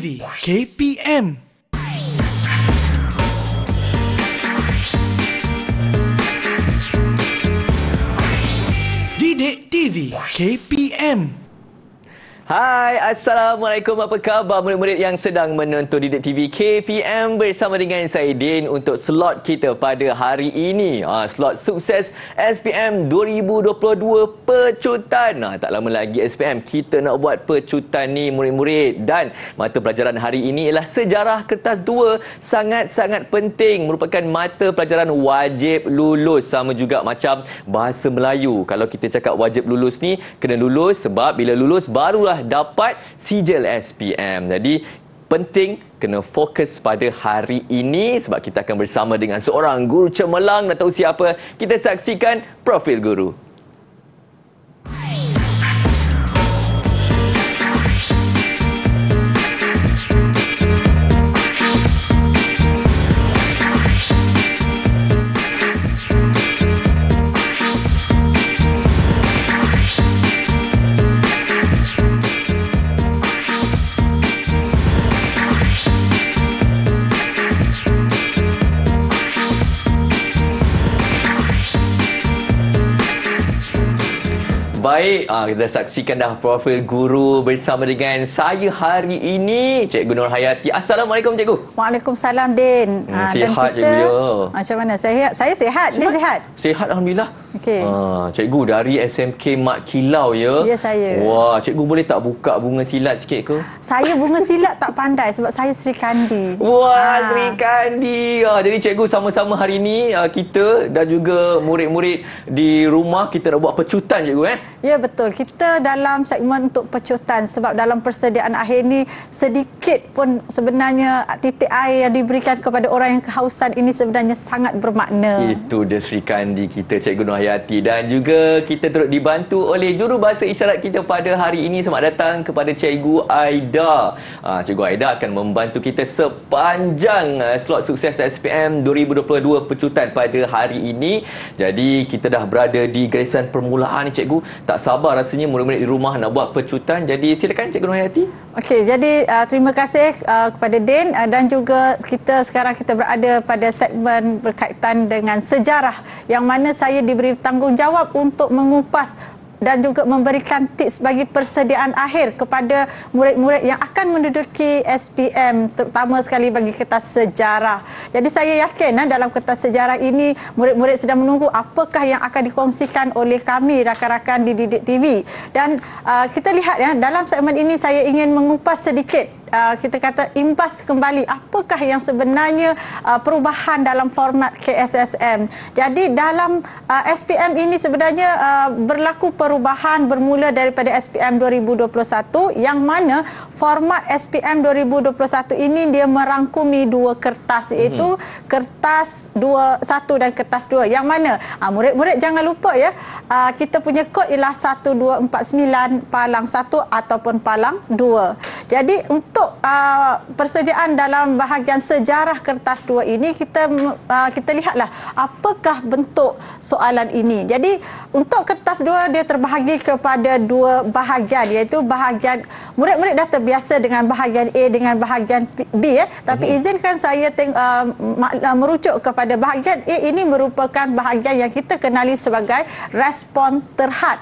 TV KPM. Didik TV KPM. Hai, Assalamualaikum. Apa khabar murid-murid yang sedang menonton Didik TV KPM bersama dengan saya Din untuk slot kita pada hari ini. Slot sukses SPM 2022 pecutan. Tak lama lagi SPM kita nak buat pecutan ni murid-murid. Dan mata pelajaran hari ini ialah sejarah kertas 2. Sangat-sangat penting. Merupakan mata pelajaran wajib lulus. Sama juga macam bahasa Melayu. Kalau kita cakap wajib lulus ni, kena lulus sebab bila lulus barulah dapat sijil SPM. Jadi penting kena fokus pada hari ini sebab kita akan bersama dengan seorang guru cemerlang. Nak tahu siapa? Kita saksikan profil guru. Baik, kita saksikan dah profil guru bersama dengan saya hari ini, Cikgu Nur Hayati. Assalamualaikum Cikgu. Waalaikumsalam Din. Sihat Cikgu ya. Macam mana? Saya sihat. Dia sihat? Sihat Alhamdulillah. Okey. Cikgu dari SMK Mat Kilau ya? Ya, saya. Wah, Cikgu boleh tak buka bunga silat sikit ke? Saya bunga silat tak pandai sebab saya Sri Kandi. Wah, Sri Kandi. Jadi Cikgu sama-sama hari ini kita dan juga murid-murid di rumah kita nak buat pecutan Cikgu Ya, betul. Kita dalam segmen untuk pecutan sebab dalam persediaan akhir ni sedikit pun sebenarnya titik air yang diberikan kepada orang yang kehausan ini sebenarnya sangat bermakna. Itu dia Sri Kandi kita, Cikgu Nur Hayati. Dan juga kita turut dibantu oleh juru bahasa isyarat kita pada hari ini. Selamat datang kepada Cikgu Aida. Cikgu Aida akan membantu kita sepanjang slot sukses SPM 2022 pecutan pada hari ini. Jadi kita dah berada di garisan permulaan ni Cikgu. Tak sabar rasanya murid-murid di rumah nak buat pecutan. Jadi silakan Cikgu Nur Hayati. Okey, jadi terima kasih kepada Din dan juga sekarang kita berada pada segmen berkaitan dengan sejarah yang mana saya diberi tanggungjawab untuk mengupas dan juga memberikan tips bagi persediaan akhir kepada murid-murid yang akan menduduki SPM, terutama sekali bagi kertas sejarah. Jadi saya yakin dalam kertas sejarah ini murid-murid sedang menunggu apakah yang akan dikongsikan oleh kami rakan-rakan di Didik TV. Dan kita lihat dalam segmen ini saya ingin mengupas sedikit kita kata imbas kembali apakah yang sebenarnya perubahan dalam format KSSM. Jadi dalam SPM ini sebenarnya berlaku perubahan bermula daripada SPM 2021 yang mana format SPM 2021 ini dia merangkumi dua kertas iaitu kertas 1 dan kertas 2 yang mana murid-murid jangan lupa ya kita punya kod ialah 1249 palang 1 ataupun palang 2. Jadi untuk persediaan dalam bahagian sejarah kertas 2 ini kita lihatlah apakah bentuk soalan ini. Jadi untuk kertas 2 dia terbahagi kepada dua bahagian iaitu bahagian murid-murid dah terbiasa dengan bahagian A dengan bahagian B tapi izinkan saya merujuk kepada bahagian A ini merupakan bahagian yang kita kenali sebagai respon terhad.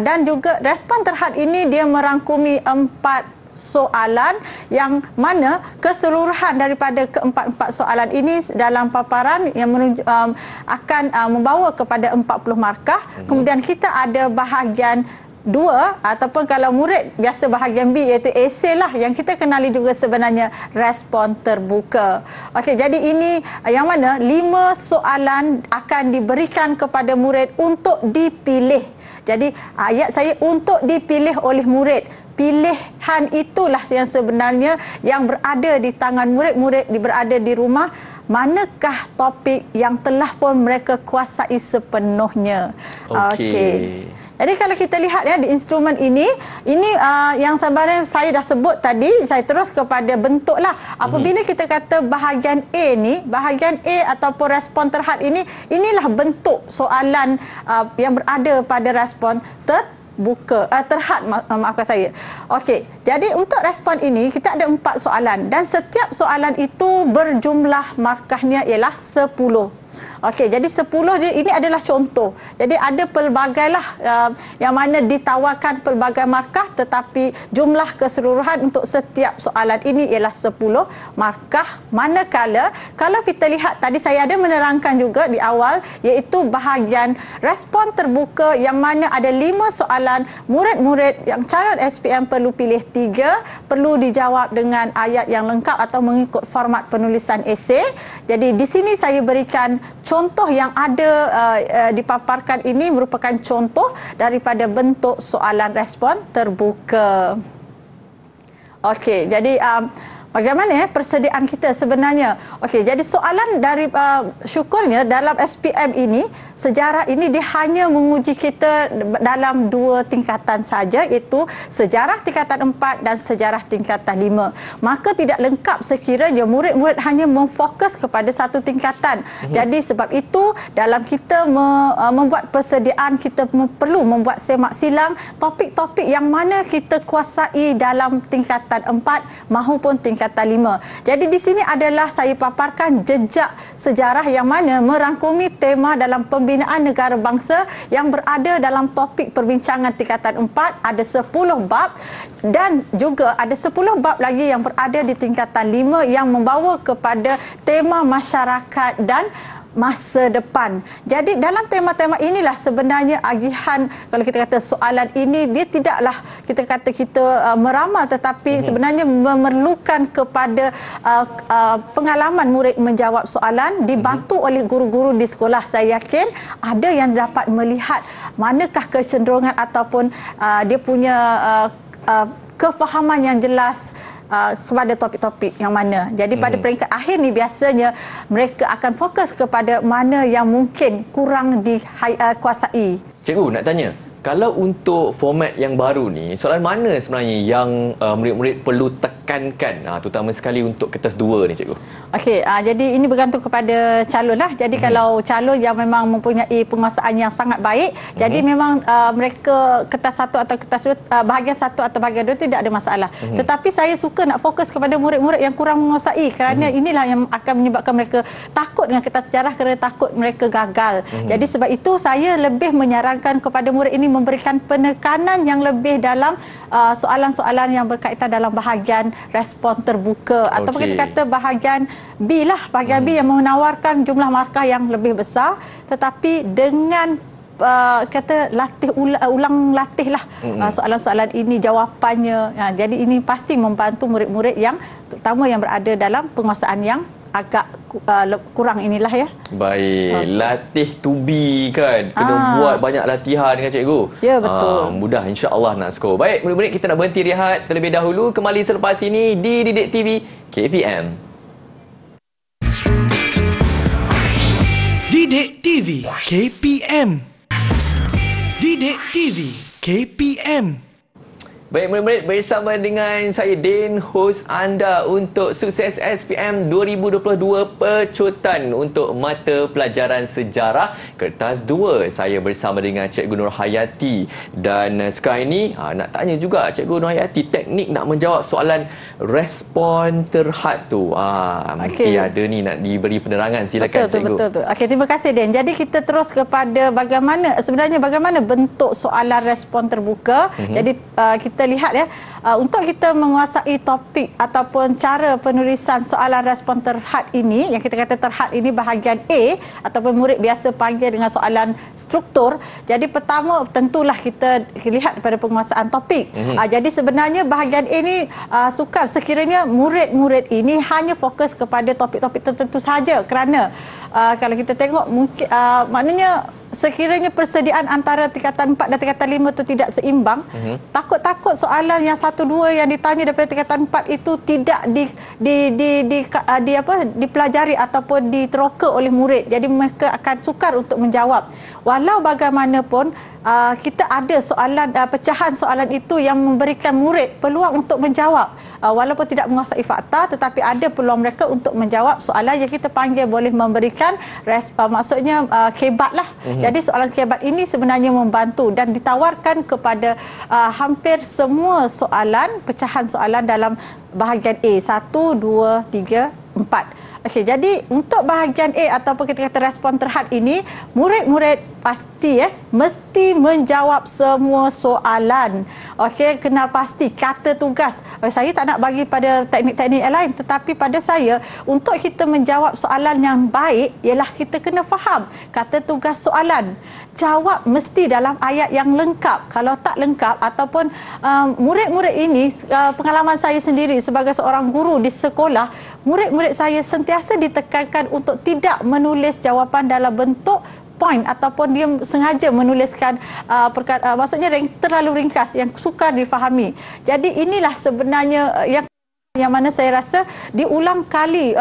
Dan juga respon terhad ini dia merangkumi 4 soalan yang mana keseluruhan daripada keempat-empat soalan ini dalam paparan yang akan membawa kepada 40 markah. Kemudian kita ada bahagian 2 ataupun kalau murid biasa bahagian B iaitu esei lah yang kita kenali juga sebenarnya respon terbuka. Okey, jadi ini yang mana 5 soalan akan diberikan kepada murid untuk dipilih. Jadi ayat saya untuk dipilih oleh murid. Pilihan itulah yang sebenarnya yang berada di tangan murid-murid berada di rumah. Manakah topik yang telah pun mereka kuasai sepenuhnya. Okey. Jadi kalau kita lihat di instrumen ini yang sebenarnya saya dah sebut tadi, saya terus kepada bentuk lah. Apabila kita kata bahagian A ni, bahagian A ataupun respon terhad ini, inilah bentuk soalan yang berada pada respon buka maafkan saya. Okey, jadi untuk respon ini kita ada 4 soalan dan setiap soalan itu berjumlah markahnya ialah 10. Okey, jadi 10 ini adalah contoh. Jadi ada pelbagailah yang mana ditawarkan pelbagai markah, tetapi jumlah keseluruhan untuk setiap soalan ini ialah 10 markah. Manakala kalau kita lihat tadi saya ada menerangkan juga di awal, iaitu bahagian respon terbuka yang mana ada 5 soalan, murid-murid yang calon SPM perlu pilih 3, perlu dijawab dengan ayat yang lengkap atau mengikut format penulisan esei. Jadi di sini saya berikan contoh yang ada dipaparkan ini merupakan contoh daripada bentuk soalan respon terbuka. Okey, jadi bagaimana persediaan kita sebenarnya? Okey, jadi soalan dari syukurnya dalam SPM ini, sejarah ini dia hanya menguji kita dalam 2 tingkatan saja, iaitu sejarah tingkatan 4 dan sejarah tingkatan 5. Maka tidak lengkap sekiranya murid-murid hanya memfokus kepada satu tingkatan. Jadi sebab itu dalam kita membuat persediaan, kita perlu membuat semak silang topik-topik yang mana kita kuasai dalam tingkatan 4 maupun tingkatan 5. Jadi di sini adalah saya paparkan jejak sejarah yang mana merangkumi tema dalam pembinaan negara bangsa yang berada dalam topik perbincangan tingkatan 4, ada 10 bab dan juga ada 10 bab lagi yang berada di tingkatan 5 yang membawa kepada tema masyarakat dan masa depan. Jadi dalam tema-tema inilah sebenarnya agihan, kalau kita kata soalan ini dia tidaklah kita meramal, tetapi sebenarnya memerlukan kepada pengalaman murid menjawab soalan, dibantu oleh guru-guru di sekolah. Saya yakin ada yang dapat melihat manakah kecenderungan ataupun dia punya kefahaman yang jelas kepada topik-topik yang mana. Jadi pada peringkat akhir ni biasanya mereka akan fokus kepada mana yang mungkin kurang dikuasai. Cikgu nak tanya, kalau untuk format yang baru ni, soalan mana sebenarnya yang murid-murid perlu tekankan, terutama sekali untuk kertas 2 ni, cikgu? Okey, jadi ini bergantung kepada calon lah. Jadi kalau calon yang memang mempunyai penguasaan yang sangat baik, jadi memang mereka kertas 1 atau kertas 2, bahagian 1 atau bahagian 2 tidak ada masalah. Tetapi saya suka nak fokus kepada murid-murid yang kurang menguasai, kerana inilah yang akan menyebabkan mereka takut dengan kertas sejarah, kerana takut mereka gagal. Jadi sebab itu saya lebih menyarankan kepada murid ini memberikan penekanan yang lebih dalam soalan-soalan yang berkaitan dalam bahagian respon terbuka, ataupun kita kata bahagian B lah, bahagian B yang menawarkan jumlah markah yang lebih besar, tetapi dengan kata ulang latih lah soalan-soalan ini, jawapannya. Jadi ini pasti membantu murid-murid yang terutama yang berada dalam penguasaan yang agak kurang inilah ya. Baik, latih to be kan. Kena buat banyak latihan dengan cikgu. Ya, betul. Mudah insya-Allah nak skor. Baik, murid-murid, kita nak berhenti rehat terlebih dahulu. Kembali selepas ini di Didik TV KPM. Didik TV KPM. Didik TV KPM. Baik, murid-murid, bersama dengan saya Din, hos anda untuk Sukses SPM 2022 Pecutan untuk mata pelajaran sejarah kertas 2. Saya bersama dengan Cikgu Nur Hayati, dan sekarang ini nak tanya juga Cikgu Nur Hayati teknik nak menjawab soalan respon terhad tu. Mesti ada ni nak diberi penerangan. Silakan, Cikgu. Betul. Okey, terima kasih Din. Jadi kita terus kepada bagaimana bentuk soalan respon terbuka. Jadi kita lihat ya, untuk kita menguasai topik ataupun cara penulisan soalan respon terhad ini, yang kita kata terhad ini bahagian A ataupun murid biasa panggil dengan soalan struktur. Jadi pertama tentulah kita lihat pada penguasaan topik. Jadi sebenarnya bahagian A ini sukar sekiranya murid-murid ini hanya fokus kepada topik-topik tertentu saja, kerana kalau kita tengok mungkin maknanya sekiranya persediaan antara tingkatan 4 dan tingkatan 5 itu tidak seimbang, takut-takut soalan yang 1, 2 yang ditanya daripada tingkatan 4 itu tidak dipelajari ataupun diteroka oleh murid. Jadi mereka akan sukar untuk menjawab. Walau bagaimanapun kita ada soalan pecahan soalan itu yang memberikan murid peluang untuk menjawab. Walaupun tidak menguasai fakta, tetapi ada peluang mereka untuk menjawab soalan yang kita panggil boleh memberikan maksudnya kebat lah. Jadi soalan kehebat ini sebenarnya membantu dan ditawarkan kepada hampir semua soalan, pecahan soalan dalam bahagian A 1, 2, 3, 4. Okey, jadi untuk bahagian A ataupun kita kata respon terhad ini, murid-murid pasti mesti menjawab semua soalan. Okey, kenal pasti kata tugas. Saya tak nak bagi pada teknik-teknik yang lain, tetapi pada saya untuk kita menjawab soalan yang baik ialah kita kena faham kata tugas soalan. Jawab mesti dalam ayat yang lengkap. Kalau tak lengkap ataupun murid-murid ini, pengalaman saya sendiri sebagai seorang guru di sekolah, murid-murid saya sentiasa ditekankan untuk tidak menulis jawapan dalam bentuk point ataupun dia sengaja menuliskan maksudnya terlalu ringkas yang sukar difahami. Jadi inilah sebenarnya yang mana saya rasa diulang kali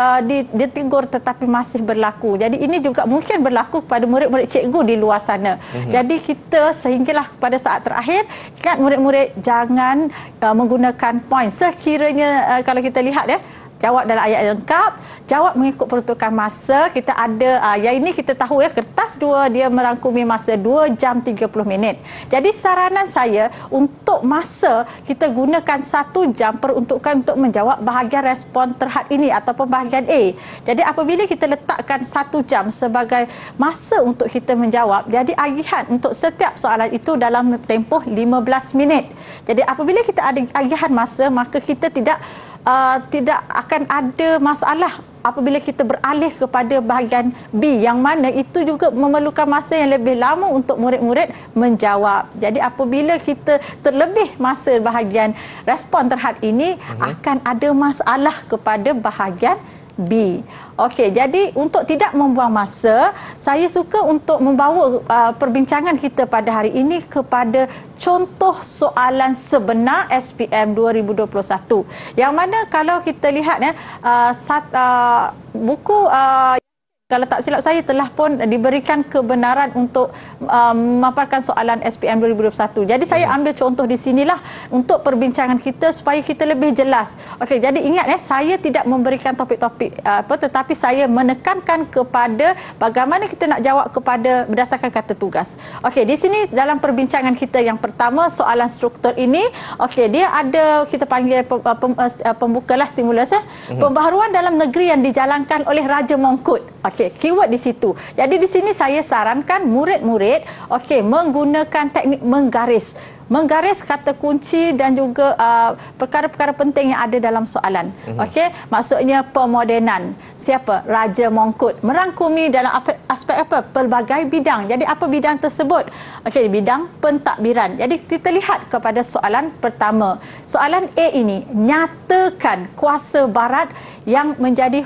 ditegur tetapi masih berlaku. Jadi ini juga mungkin berlaku kepada murid-murid cikgu di luar sana. Jadi kita sehinggalah pada saat terakhir, ingat murid-murid jangan menggunakan point. Sekiranya kalau kita lihat jawab dalam ayat lengkap, jawab mengikut peruntukan masa. Kita ada yang ini kita tahu kertas 2 dia merangkumi masa 2 jam 30 minit. Jadi saranan saya untuk masa kita gunakan 1 jam peruntukan untuk menjawab bahagian respon terhad ini ataupun bahagian A. Jadi apabila kita letakkan 1 jam sebagai masa untuk kita menjawab, jadi agihan untuk setiap soalan itu dalam tempoh 15 minit. Jadi apabila kita ada agihan masa, maka kita tidak akan ada masalah apabila kita beralih kepada bahagian B yang mana itu juga memerlukan masa yang lebih lama untuk murid-murid menjawab. Jadi apabila kita terlebih masa bahagian respon terhad ini, akan ada masalah kepada bahagian B. Okey, jadi untuk tidak membuang masa, saya suka untuk membawa perbincangan kita pada hari ini kepada contoh soalan sebenar SPM 2021. Yang mana kalau kita lihat buku kalau tak silap saya telah pun diberikan kebenaran untuk memaparkan soalan SPM 2021. Jadi saya ambil contoh di sinilah untuk perbincangan kita supaya kita lebih jelas. Okey, jadi ingat saya tidak memberikan topik-topik tetapi saya menekankan kepada bagaimana kita nak jawab kepada berdasarkan kata tugas. Okey, di sini dalam perbincangan kita yang pertama soalan struktur ini, okey, dia ada kita panggil pembukalah stimulus pembaharuan dalam negeri yang dijalankan oleh Raja Mongkut. Okey, keyword di situ. Jadi di sini saya sarankan murid-murid menggunakan teknik menggaris kata kunci dan juga perkara-perkara penting yang ada dalam soalan. Okey, maksudnya pemodenan. Siapa? Raja Mongkut. Merangkumi dalam aspek apa? Pelbagai bidang. Jadi apa bidang tersebut? Okey, bidang pentadbiran. Jadi kita lihat kepada soalan pertama. Soalan A ini, nyatakan kuasa barat yang menjadi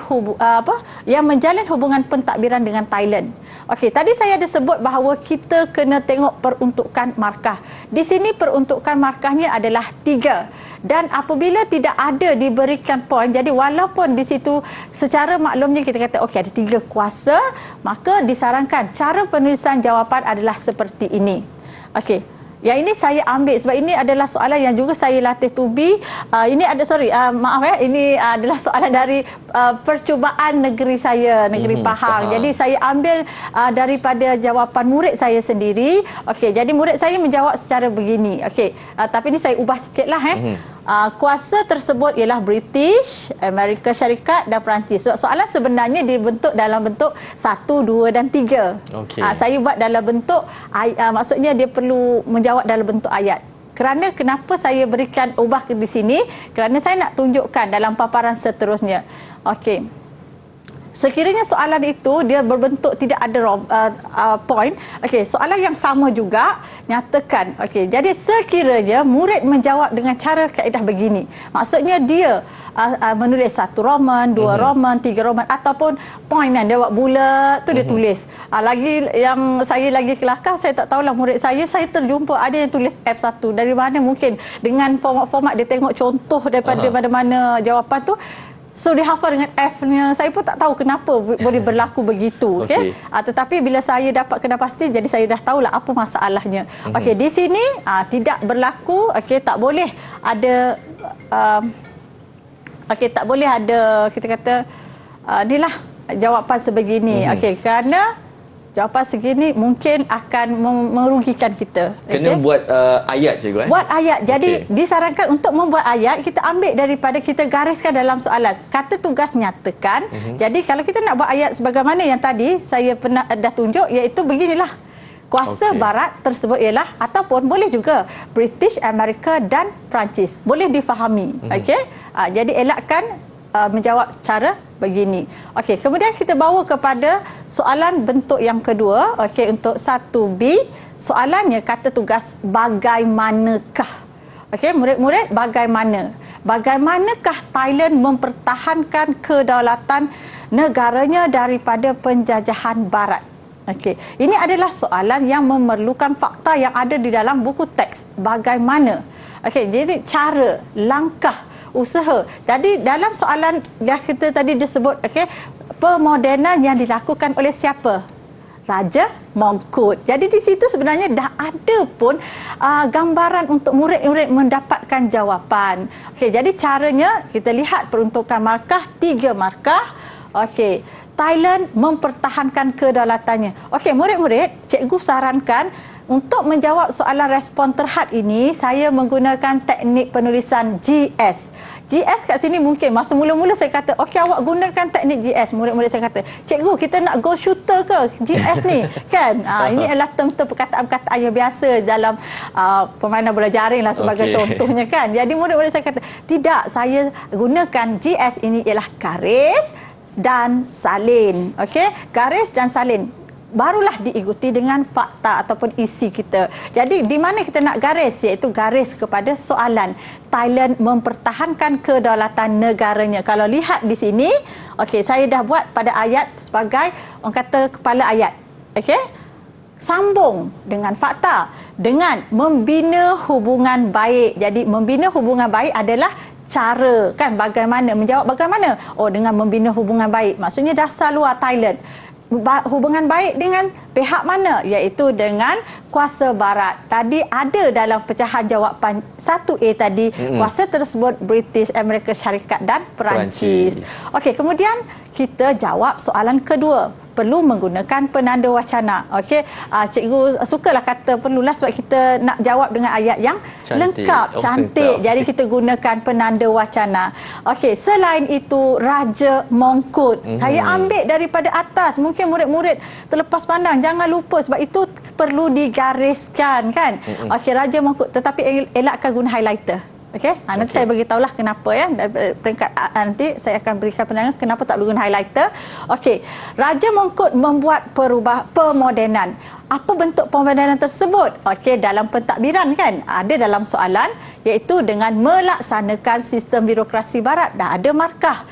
yang menjalin hubungan pentadbiran dengan Thailand. Okey, tadi saya ada sebut bahawa kita kena tengok peruntukan markah. Di sini peruntukan markahnya adalah 3. Dan apabila tidak ada diberikan poin, jadi walaupun di situ secara maklumnya kita kata okey ada 3 kuasa, maka disarankan cara penulisan jawapan adalah seperti ini. Okey. Yang ini saya ambil sebab ini adalah soalan yang juga saya latih tubi. Ini ada ini adalah soalan dari percubaan negeri saya, negeri Pahang. Jadi saya ambil daripada jawapan murid saya sendiri. Okey, jadi murid saya menjawab secara begini. Okey, tapi ini saya ubah sikitlah kuasa tersebut ialah British, Amerika Syarikat dan Perancis. Sebab soalan sebenarnya dibentuk dalam bentuk 1, 2 dan 3. Okay. Saya buat dalam bentuk maksudnya dia perlu menjawab dalam bentuk ayat. Kenapa saya berikan ubah di sini? Kerana saya nak tunjukkan dalam paparan seterusnya. Okey. Sekiranya soalan itu dia berbentuk tidak ada point, okey, soalan yang sama juga nyatakan. Okey, jadi sekiranya murid menjawab dengan cara kaedah begini, maksudnya dia menulis 1 roman, 2 roman, 3 roman ataupun poinan dia buat bulat tu dia tulis. Lagi yang saya lagi kelakar, saya tak tahulah murid saya terjumpa ada yang tulis F1. Dari mana mungkin dengan format dia tengok contoh daripada mana-mana jawapan tu. So dia hafal dengan F-nya. Saya pun tak tahu kenapa boleh berlaku begitu. Okay? Tetapi bila saya dapat kena pasti, jadi saya dah tahulah apa masalahnya. Okey, di sini tidak berlaku. Okey, tak boleh ada tak boleh ada kita kata inilah jawapan sebegini. Okey, kerana jawapan segini mungkin akan merugikan kita. Kena buat ayat, cikgu. Buat ayat. Jadi disarankan untuk membuat ayat, kita ambil daripada kita gariskan dalam soalan. Kata tugas nyatakan. Jadi kalau kita nak buat ayat sebagaimana yang tadi saya pernah dah tunjuk, iaitu beginilah. Kuasa barat tersebut ialah, ataupun boleh juga British, Amerika dan Perancis. Boleh difahami. Jadi elakkan menjawab cara begini. Kemudian kita bawa kepada soalan bentuk yang kedua. Untuk 1B, soalannya kata tugas bagaimanakah. Murid-murid, bagaimanakah Thailand mempertahankan kedaulatan negaranya daripada penjajahan barat? Ini adalah soalan yang memerlukan fakta yang ada di dalam buku teks. Bagaimana? Jadi cara, langkah, usaha. Jadi dalam soalan yang kita tadi disebut, pemodenan yang dilakukan oleh siapa? Raja Mongkut. Jadi di situ sebenarnya dah ada pun gambaran untuk murid-murid mendapatkan jawapan. Jadi caranya kita lihat peruntukan markah, 3 markah. Thailand mempertahankan kedaulatannya. Murid-murid, cikgu sarankan untuk menjawab soalan respon terhad ini, saya menggunakan teknik penulisan GS. GS kat sini mungkin masa mula-mula saya kata, awak gunakan teknik GS. Murid-murid saya kata, cikgu, kita nak go shooter ke GS ni? Kan? Ini adalah term-term perkataan-perkataan yang biasa dalam permainan bola jaring lah sebagai contohnya kan. Jadi murid-murid saya kata, tidak, saya gunakan GS ini ialah garis dan salin. Garis dan salin barulah diikuti dengan fakta ataupun isi kita. Jadi di mana kita nak garis, iaitu garis kepada soalan Thailand mempertahankan kedaulatan negaranya. Kalau lihat di sini, saya dah buat pada ayat sebagai orang kata kepala ayat. Sambung dengan fakta dengan membina hubungan baik. Jadi membina hubungan baik adalah cara, kan, bagaimana menjawab bagaimana? Dengan membina hubungan baik. Maksudnya dasar luar Thailand. Hubungan baik dengan pihak mana? Iaitu dengan kuasa barat. Tadi ada dalam pecahan jawapan 1A tadi, kuasa tersebut British, Amerika Syarikat dan Perancis. Kemudian kita jawab soalan kedua. Perlu menggunakan penanda wacana. Cikgu sukalah kata perlulah sebab kita nak jawab dengan ayat yang lengkap, cantik. Jadi kita gunakan penanda wacana. Selain itu, Raja Mongkut. Saya ambil daripada atas. Mungkin murid-murid terlepas pandang. Jangan lupa sebab itu perlu digariskan, kan. Raja Mongkut. Tetapi elakkan guna highlighter. Nanti saya beritahulah kenapa, ya. Peringkat nanti saya akan berikan penerangan kenapa tak perlu guna highlighter. Raja Mongkut membuat pemodenan. Apa bentuk pemodenan tersebut? Dalam pentadbiran, kan, ada dalam soalan, iaitu dengan melaksanakan sistem birokrasi barat. Dah ada markah.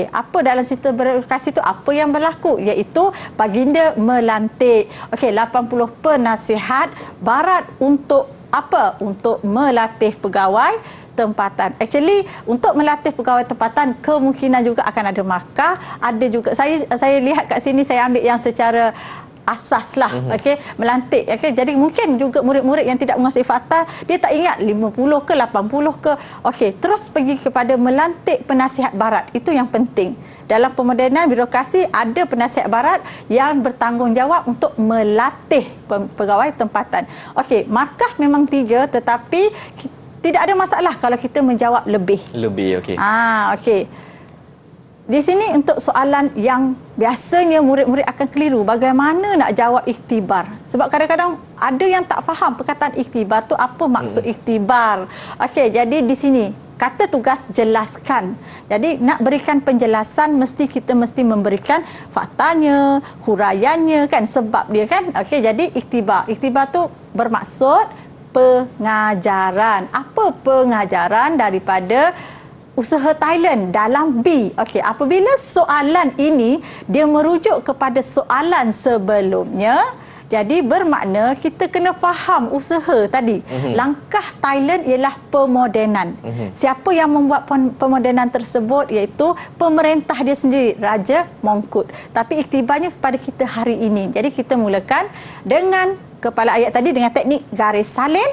Apa dalam sistem birokrasi itu? Apa yang berlaku? Iaitu baginda melantik 80 penasihat barat untuk apa? Untuk melatih pegawai tempatan. Actually, untuk melatih pegawai tempatan kemungkinan juga akan ada markah. Ada juga, saya lihat kat sini, saya ambil yang secara asas lah. Melantik. Jadi mungkin juga murid-murid yang tidak menguasai fakta, dia tak ingat 50 ke 80 ke. Terus pergi kepada melantik penasihat barat. Itu yang penting. Dalam pemodenan birokrasi ada penasihat barat yang bertanggungjawab untuk melatih pegawai tempatan. Markah memang 3, tetapi tidak ada masalah kalau kita menjawab lebih. Di sini untuk soalan yang biasanya murid-murid akan keliru, bagaimana nak jawab iktibar. Sebab kadang-kadang ada yang tak faham perkataan iktibar tu apa maksud iktibar. Jadi di sini kata tugas jelaskan. Jadi nak berikan penjelasan kita mesti memberikan faktanya, huraiannya, kan, sebab dia, kan. Jadi iktibar. Iktibar tu bermaksud pengajaran. Apa pengajaran daripada usaha Thailand dalam B? Apabila soalan ini dia merujuk kepada soalan sebelumnya, jadi bermakna kita kena faham usaha tadi. Langkah Thailand ialah pemodenan. Siapa yang membuat pemodenan tersebut? Iaitu pemerintah dia sendiri, Raja Mongkut. Tapi iktibarnya kepada kita hari ini. Jadi kita mulakan dengan kepala ayat tadi dengan teknik garis salin.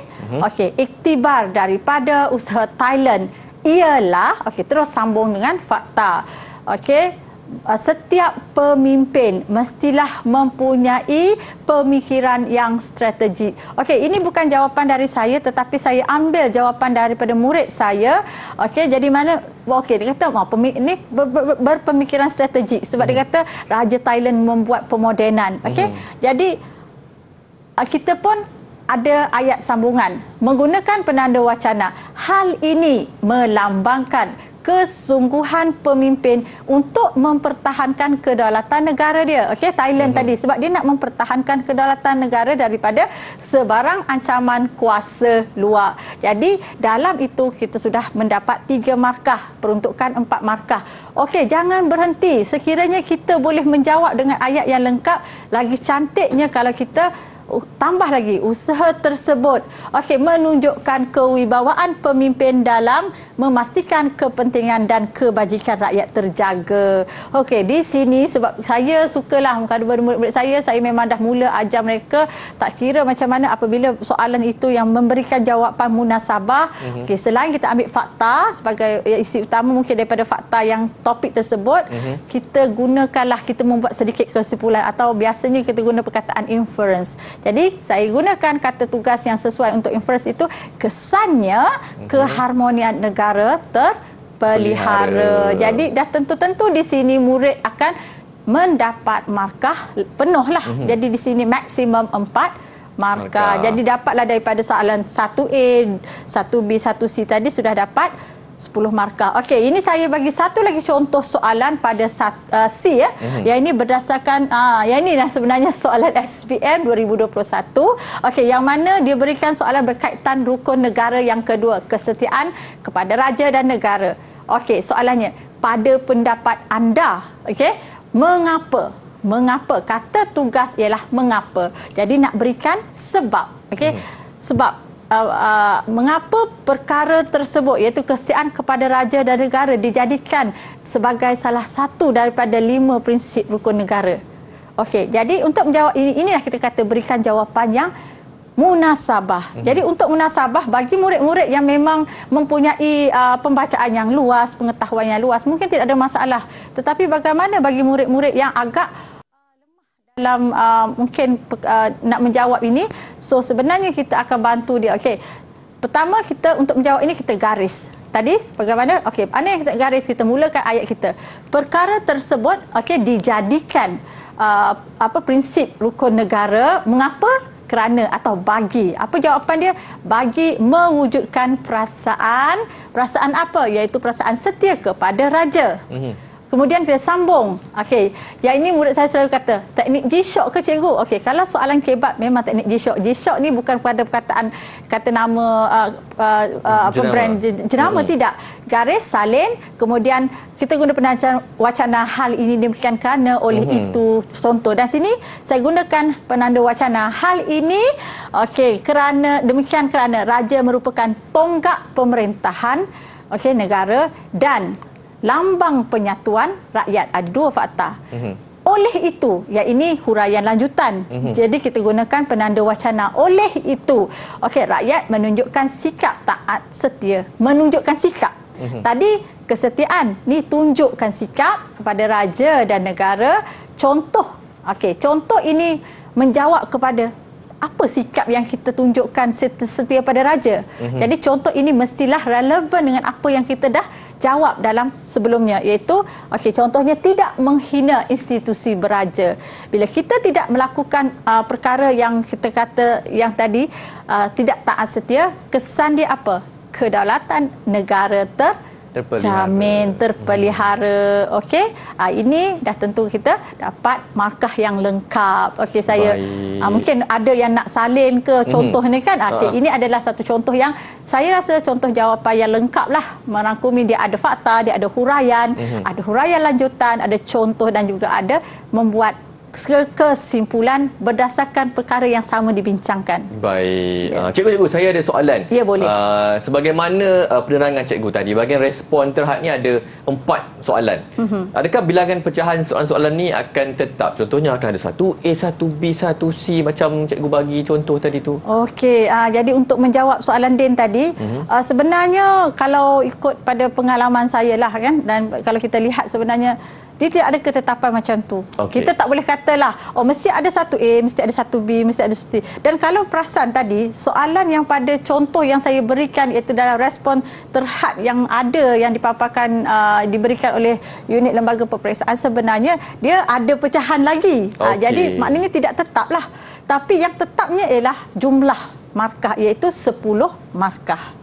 Iktibar daripada usaha Thailand ialah, terus sambung dengan fakta. setiap pemimpin mestilah mempunyai pemikiran yang strategik. Okey, ini bukan jawapan dari saya tetapi saya ambil jawapan daripada murid saya. Okey, jadi mana dia kata ini berpemikiran strategik sebab dia kata Raja Thailand membuat pemodenan. Okey. Jadi kita pun ada ayat sambungan menggunakan penanda wacana. Hal ini melambangkan kesungguhan pemimpin untuk mempertahankan kedaulatan negara dia. Okey, Thailand tadi sebab dia nak mempertahankan kedaulatan negara daripada sebarang ancaman kuasa luar. Jadi dalam itu kita sudah mendapat 3 markah, peruntukan 4 markah. Okey, jangan berhenti. Sekiranya kita boleh menjawab dengan ayat yang lengkap, lagi cantiknya kalau kita tambah lagi usaha tersebut menunjukkan kewibawaan pemimpin dalam memastikan kepentingan dan kebajikan rakyat terjaga. Okey, di sini sebab saya sukalah kalau murid-murid saya memang dah mula ajar mereka tak kira macam mana apabila soalan itu yang memberikan jawapan munasabah. Okey, selain kita ambil fakta sebagai isi utama mungkin daripada fakta yang topik tersebut, kita gunakanlah kita membuat sedikit kesimpulan atau biasanya kita guna perkataan inference. Jadi saya gunakan kata tugas yang sesuai untuk inference itu kesannya keharmonian negara terpelihara. Jadi dah tentu-tentu di sini murid akan mendapat markah penuh lah. Jadi di sini maksimum 4 markah. Jadi dapatlah daripada soalan 1A, 1B, 1C tadi sudah dapat 10 markah. Okey, ini saya bagi satu lagi contoh soalan pada C ya. Yang ini berdasarkan yang inilah sebenarnya soalan SPM 2021. Okey, yang mana dia berikan soalan berkaitan rukun negara yang kedua, kesetiaan kepada raja dan negara. Okey, soalannya, pada pendapat anda, okey, mengapa? Kata tugas ialah mengapa. Jadi nak berikan sebab. Okey. Sebab mengapa perkara tersebut iaitu kesetiaan kepada raja dan negara dijadikan sebagai salah satu daripada 5 prinsip rukun negara. Okey, jadi untuk menjawab inilah kita kata berikan jawapan yang munasabah. Jadi untuk munasabah bagi murid-murid yang memang mempunyai pembacaan yang luas, pengetahuan yang luas, mungkin tidak ada masalah. Tetapi bagaimana bagi murid-murid yang agak dalam mungkin nak menjawab ini, so sebenarnya kita akan bantu dia. Okey, pertama kita untuk menjawab ini kita garis tadi bagaimana. Okey, mana yang kita garis, kita mulakan ayat kita. Perkara tersebut dijadikan prinsip rukun negara. Mengapa? Kerana atau bagi. Apa jawapan dia? Bagi mewujudkan perasaan apa? Iaitu perasaan setia kepada raja. Kemudian kita sambung. Okey, yang ini murid saya selalu kata, teknik G-Shock ke cikgu? Okey, kalau soalan kebab memang teknik G-Shock. G-Shock ni bukan pada perkataan kata nama brand jenama, tidak. Garis, salin, kemudian kita guna penanda wacana hal ini demikian kerana oleh itu, contoh. Dan sini saya gunakan penanda wacana hal ini kerana demikian kerana raja merupakan tonggak pemerintahan negara dan lambang penyatuan rakyat. Ada 2 fakta. Oleh itu, yang ini huraian lanjutan. Jadi kita gunakan penanda wacana oleh itu. Okey, rakyat menunjukkan sikap taat setia. Menunjukkan sikap. Tadi kesetiaan ni tunjukkan sikap kepada raja dan negara. Contoh. Okey, contoh ini menjawab kepada apa sikap yang kita tunjukkan setia pada raja. Jadi contoh ini mestilah relevan dengan apa yang kita dah jawab dalam sebelumnya, iaitu contohnya tidak menghina institusi beraja. Bila kita tidak melakukan perkara yang kita kata yang tadi tidak taat setia, kesan dia apa? Kedaulatan negara terjamin, terpelihara. Okey, ini dah tentu kita dapat markah yang lengkap. Okey, saya mungkin ada yang nak salin ke contoh ni kan. Okey, ini adalah satu contoh yang saya rasa contoh jawapan yang lengkap lah, merangkumi. Dia ada fakta, dia ada huraian, ada huraian lanjutan, ada contoh dan juga ada membuat kesimpulan berdasarkan perkara yang sama dibincangkan. Baik. Cikgu, saya ada soalan. Ya, boleh. Sebagaimana penerangan cikgu tadi, bahagian respon terhadnya ada 4 soalan. Adakah bilangan pecahan soalan-soalan ni akan tetap? Contohnya akan ada 1A, 1B, 1C macam cikgu bagi contoh tadi tu. Okey, jadi untuk menjawab soalan Din tadi, sebenarnya kalau ikut pada pengalaman saya lah kan, dan kalau kita lihat sebenarnya Dia tidak ada ketetapan macam tu. Okey. Kita tak boleh katalah, oh mesti ada satu A, mesti ada satu B, mesti ada satu C. Dan kalau perasan tadi, soalan yang pada contoh yang saya berikan iaitu dalam respon terhad yang ada yang dipaparkan diberikan oleh unit lembaga peperiksaan, sebenarnya dia ada pecahan lagi. Jadi maknanya tidak tetap lah. Tapi yang tetapnya ialah jumlah markah iaitu 10 markah.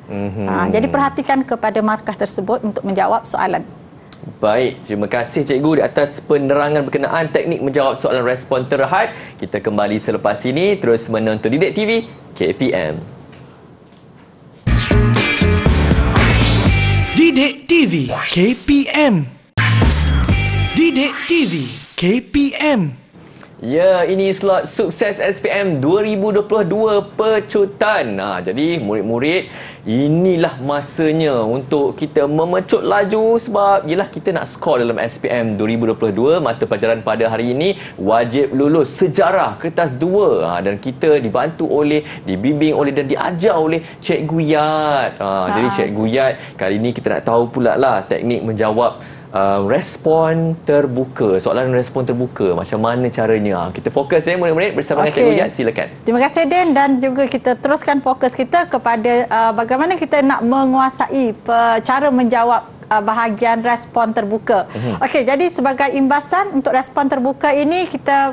Jadi perhatikan kepada markah tersebut untuk menjawab soalan. Baik, terima kasih Cikgu di atas penerangan berkenaan teknik menjawab soalan respon terhad. Kita kembali selepas ini terus menonton Didik TV KPM. Didik TV KPM. Didik TV KPM. Ya, ini slot sukses SPM 2022 pecutan. Jadi murid-murid, inilah masanya untuk kita memecut laju sebab yelah kita nak skor dalam SPM 2022. Mata pelajaran pada hari ini wajib lulus sejarah kertas 2 dan kita dibantu oleh, dibimbing oleh dan diajar oleh Cikgu Yat. Jadi Cikgu Yat kali ini kita nak tahu pula lah teknik menjawab respon terbuka, soalan respon terbuka, macam mana caranya. Kita fokus murid-murid bersama dengan Cikgu Yat, silakan. Terima kasih Den, dan juga kita teruskan fokus kita kepada bagaimana kita nak menguasai cara menjawab bahagian respon terbuka. Okey, jadi sebagai imbasan untuk respon terbuka ini kita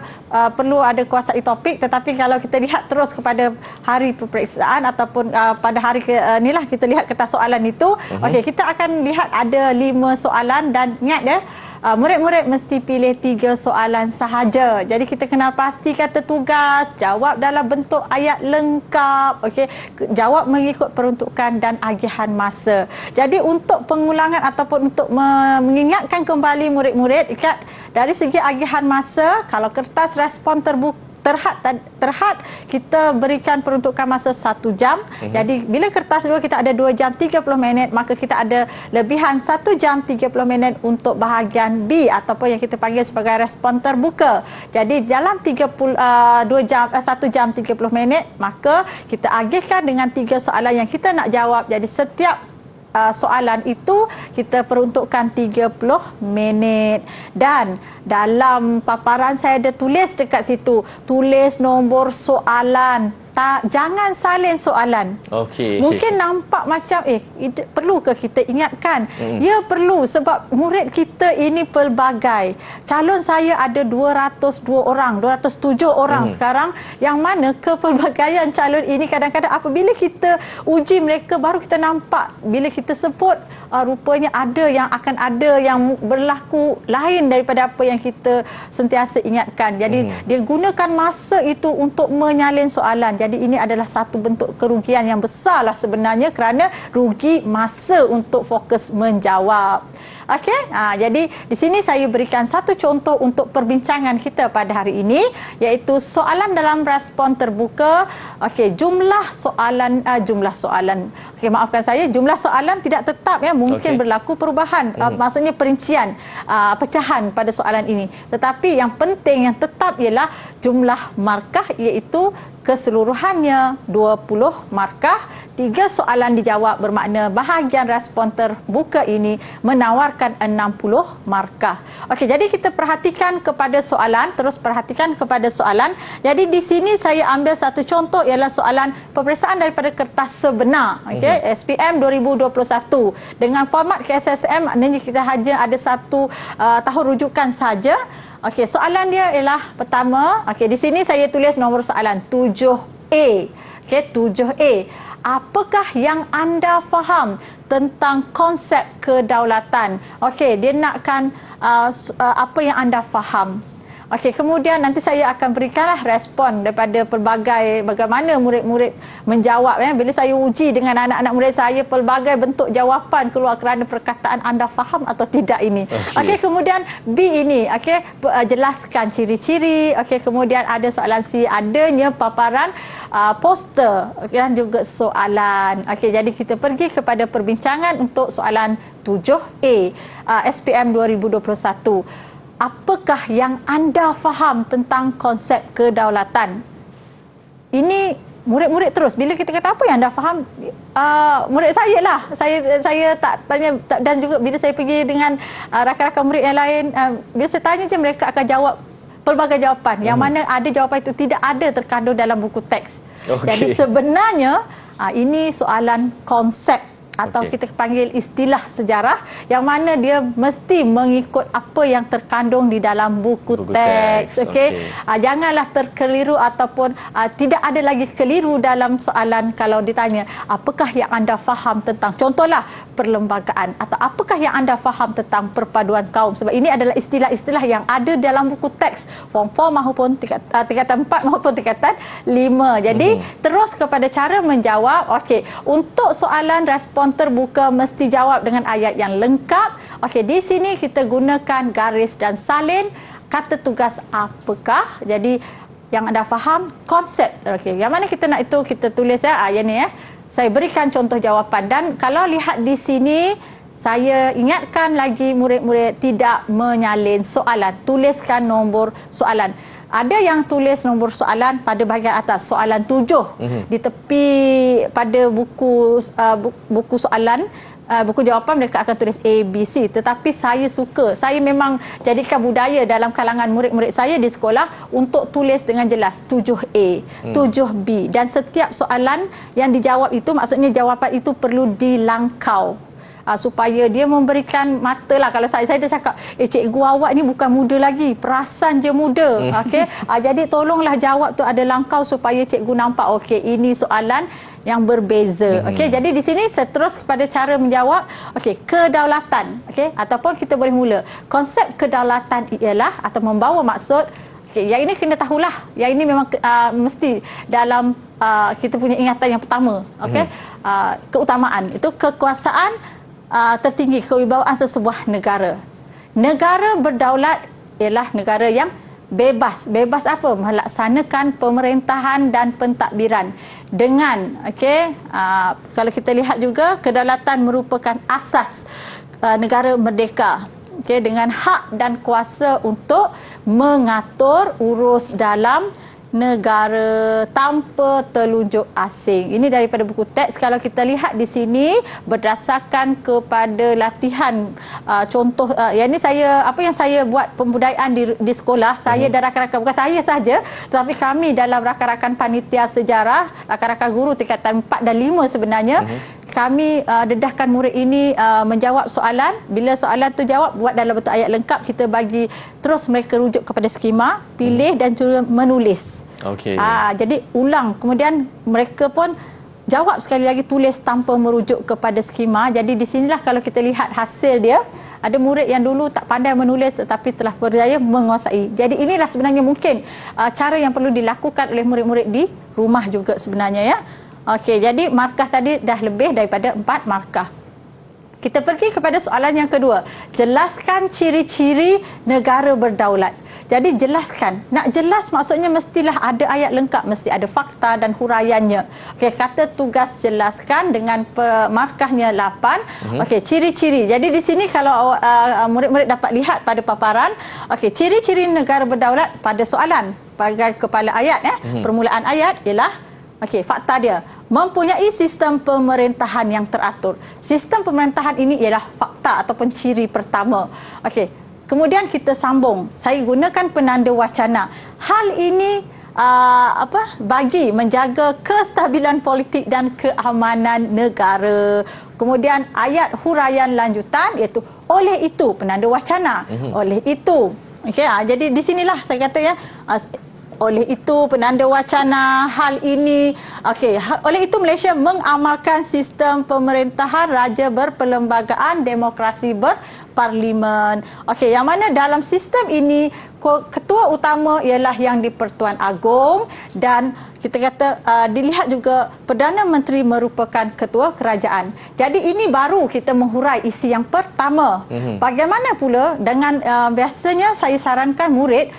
perlu ada kuasai topik, tetapi kalau kita lihat terus kepada hari peperiksaan ataupun pada hari inilah kita lihat kertas soalan itu, okey, kita akan lihat ada 5 soalan dan ingat ya, murid-murid mesti pilih 3 soalan sahaja. Jadi kita kena pastikan tertugas, jawab dalam bentuk ayat lengkap, okey, jawab mengikut peruntukan dan agihan masa. Jadi untuk pengulangan ataupun untuk mengingatkan kembali murid-murid, ikat dari segi agihan masa, kalau kertas respon terhad kita berikan peruntukan masa 1 jam. Jadi bila kertas 2 kita ada 2 jam 30 minit, maka kita ada lebihan 1 jam 30 minit untuk bahagian B ataupun yang kita panggil sebagai respon terbuka. Jadi dalam 1 jam 30 minit, maka kita agihkan dengan 3 soalan yang kita nak jawab. Jadi setiap soalan itu kita peruntukkan 30 minit. Dan dalam paparan saya ada tulis dekat situ, tulis nombor soalan. Jangan salin soalan. Mungkin nampak macam perlukah kita ingatkan? Ya, perlu, sebab murid kita ini pelbagai. Calon saya ada 202 orang, 207 orang sekarang, yang mana kepelbagaian calon ini kadang-kadang apabila kita uji mereka baru kita nampak, bila kita sebut rupanya ada yang berlaku lain daripada apa yang kita sentiasa ingatkan. Jadi dia gunakan masa itu untuk menyalin soalan. Jadi ini adalah satu bentuk kerugian yang besarlah sebenarnya, kerana rugi masa untuk fokus menjawab. Okey, jadi di sini saya berikan satu contoh untuk perbincangan kita pada hari ini, iaitu soalan dalam respon terbuka. Okey, jumlah soalan. Okey, maafkan saya, jumlah soalan tidak tetap ya, mungkin berlaku perubahan. Maksudnya perincian, pecahan pada soalan ini. Tetapi yang penting, yang tetap ialah jumlah markah, iaitu keseluruhannya 20 markah. 3 soalan dijawab, bermakna bahagian respon terbuka ini menawarkan 60 markah. Okey, jadi kita perhatikan kepada soalan, terus perhatikan kepada soalan. Jadi di sini saya ambil satu contoh, ialah soalan peperiksaan daripada kertas sebenar, okey, SPM 2021 dengan format KSSM, maknanya kita hanya ada satu tahun rujukan saja. Okey, soalan dia ialah pertama, okey, di sini saya tulis nombor soalan 7A. Okey, 7A. Apakah yang anda faham tentang konsep kedaulatan? Okey, dia nakkan apa yang anda faham. Okey, kemudian nanti saya akan berikanlah respon daripada pelbagai bagaimana murid-murid menjawab ya. Bila saya uji dengan anak-anak murid saya, pelbagai bentuk jawapan keluar kerana perkataan anda faham atau tidak ini. Okey, kemudian B ini, okey, jelaskan ciri-ciri. Okey, kemudian ada soalan C, adanya paparan poster dan juga soalan. Okey, jadi kita pergi kepada perbincangan untuk soalan 7A SPM 2021. Apakah yang anda faham tentang konsep kedaulatan? Ini murid-murid terus bila kita kata apa yang anda faham, murid saya lah, saya tak tanya, dan juga bila saya pergi dengan rakan-rakan murid yang lain, bila saya tanya je mereka akan jawab pelbagai jawapan yang mana ada jawapan itu tidak ada terkandung dalam buku teks. Jadi sebenarnya ini soalan konsep atau kita panggil istilah sejarah yang mana dia mesti mengikut apa yang terkandung di dalam buku teks. Okey. Janganlah terkeliru ataupun tidak ada lagi keliru dalam soalan kalau ditanya apakah yang anda faham tentang, contohlah, perlembagaan, atau apakah yang anda faham tentang perpaduan kaum, sebab ini adalah istilah-istilah yang ada dalam buku teks form 4 maupun tingkatan 4 maupun tingkatan 5. Jadi terus kepada cara menjawab. Okey, untuk soalan respon terbuka mesti jawab dengan ayat yang lengkap. Okey, di sini kita gunakan garis dan salin. Kata tugas apakah? Jadi yang anda faham konsep. Okey, yang mana kita nak itu kita tulis yang ni Saya berikan contoh jawapan, dan kalau lihat di sini saya ingatkan lagi murid-murid tidak menyalin soalan. Tuliskan nombor soalan. Ada yang tulis nombor soalan pada bahagian atas, soalan 7 di tepi pada buku soalan, buku jawapan mereka akan tulis A, B, C. Tetapi saya suka, saya memang jadikan budaya dalam kalangan murid-murid saya di sekolah untuk tulis dengan jelas 7A, 7B, dan setiap soalan yang dijawab itu maksudnya jawapan itu perlu dilangkau. Supaya dia memberikan mata lah. Kalau saya dah cakap, cikgu awak ni bukan muda lagi, perasan je muda. Okey, jadi tolonglah jawab tu ada langkau supaya cikgu nampak okey ini soalan yang berbeza. Okey, jadi di sini saya terus kepada cara menjawab. Okey, kedaulatan. Okey, ataupun kita boleh mula. Konsep kedaulatan ialah atau membawa maksud. Okey, yang ini kena tahulah. Yang ini memang mesti dalam kita punya ingatan yang pertama. Okey, keutamaan itu kekuasaan tertinggi, kewibawaan sesebuah negara. Negara berdaulat ialah negara yang bebas. Bebas apa? Melaksanakan pemerintahan dan pentadbiran dengan kalau kita lihat juga kedaulatan merupakan asas negara merdeka. Dengan hak dan kuasa untuk mengatur urus dalam negara tanpa telunjuk asing. Ini daripada buku teks. Kalau kita lihat di sini berdasarkan kepada latihan contoh yang ini apa yang saya buat pembudayaan di sekolah, saya dan rakan-rakan, bukan saya saja tetapi kami dalam rakan-rakan panitia sejarah, rakan-rakan guru tingkatan 4 dan 5 sebenarnya, kami dedahkan murid ini menjawab soalan. Bila soalan tu jawab, buat dalam bentuk ayat lengkap, kita bagi terus mereka rujuk kepada skema, pilih dan juga menulis. Okey. Jadi ulang, kemudian mereka pun jawab sekali lagi, tulis tanpa merujuk kepada skema. Jadi di sinilah kalau kita lihat hasil dia, ada murid yang dulu tak pandai menulis tetapi telah berjaya menguasai. Jadi inilah sebenarnya mungkin cara yang perlu dilakukan oleh murid-murid di rumah juga sebenarnya ya. Okey, jadi markah tadi dah lebih daripada 4 markah. Kita pergi kepada soalan yang kedua. Jelaskan ciri-ciri negara berdaulat. Jadi jelaskan. Nak jelas maksudnya mestilah ada ayat lengkap, mesti ada fakta dan huraiannya. Okey, kata tugas jelaskan dengan markahnya 8. Okey, ciri-ciri. Jadi di sini kalau murid-murid dapat lihat pada paparan, okey, ciri-ciri negara berdaulat pada soalan pada kepala ayat permulaan ayat ialah fakta dia mempunyai sistem pemerintahan yang teratur. Sistem pemerintahan ini ialah fakta ataupun ciri pertama. Okey, kemudian kita sambung. Saya gunakan penanda wacana. Hal ini bagi menjaga kestabilan politik dan keamanan negara. Kemudian ayat huraian lanjutan iaitu oleh itu penanda wacana. Oleh itu. Okey, jadi di sinilah saya kata ya, oleh itu penanda wacana hal ini. Okey, oleh itu Malaysia mengamalkan sistem pemerintahan raja berperlembagaan, demokrasi berparlimen. Okey, yang mana dalam sistem ini ketua utama ialah yang di-Pertuan Agong, dan kita kata dilihat juga Perdana Menteri merupakan ketua kerajaan. Jadi ini baru kita menghurai isi yang pertama. Bagaimana pula dengan biasanya saya sarankan murid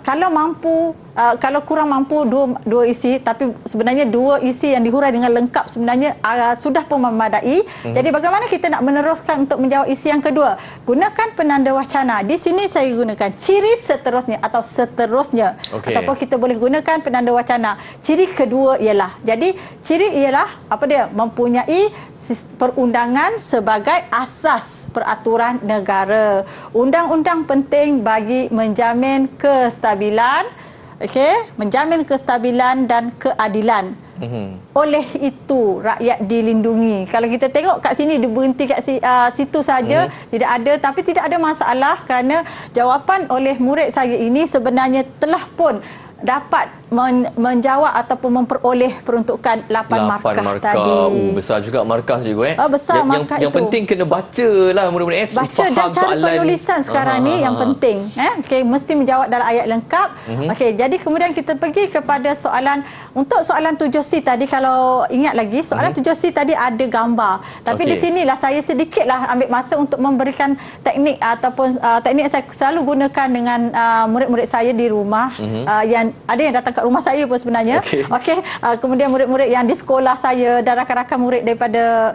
kalau mampu kalau kurang mampu dua isi, tapi sebenarnya dua isi yang dihurai dengan lengkap sebenarnya sudah pun memadai. Jadi bagaimana kita nak meneruskan untuk menjawab isi yang kedua? Gunakan penanda wacana. Di sini saya gunakan ciri seterusnya atau seterusnya. Ataupun kita boleh gunakan penanda wacana. Ciri kedua ialah, jadi ciri ialah apa dia? Mempunyai perundangan sebagai asas peraturan negara. Undang-undang penting bagi menjamin kestabilan, menjamin kestabilan dan keadilan. Oleh itu rakyat dilindungi. Kalau kita tengok kat sini dia berhenti kat situ saja, tidak ada, tapi tidak ada masalah kerana jawapan oleh murid saya ini sebenarnya telah pun dapat menjawab ataupun memperoleh peruntukan 8 markah tadi. Besar juga markah juga besar markah yang itu. Penting kena bacalah murid-murid baca dan cara penulisan sekarang ni yang penting. Mesti menjawab dalam ayat lengkap. Jadi kemudian kita pergi kepada soalan, untuk soalan 7C tadi, kalau ingat lagi soalan 7C tadi ada gambar. Tapi di sinilah saya sedikitlah ambil masa untuk memberikan teknik ataupun teknik yang saya selalu gunakan dengan murid-murid saya di rumah, yang ada yang datang kat rumah saya pun sebenarnya. Kemudian murid-murid yang di sekolah saya dan rakan-rakan murid daripada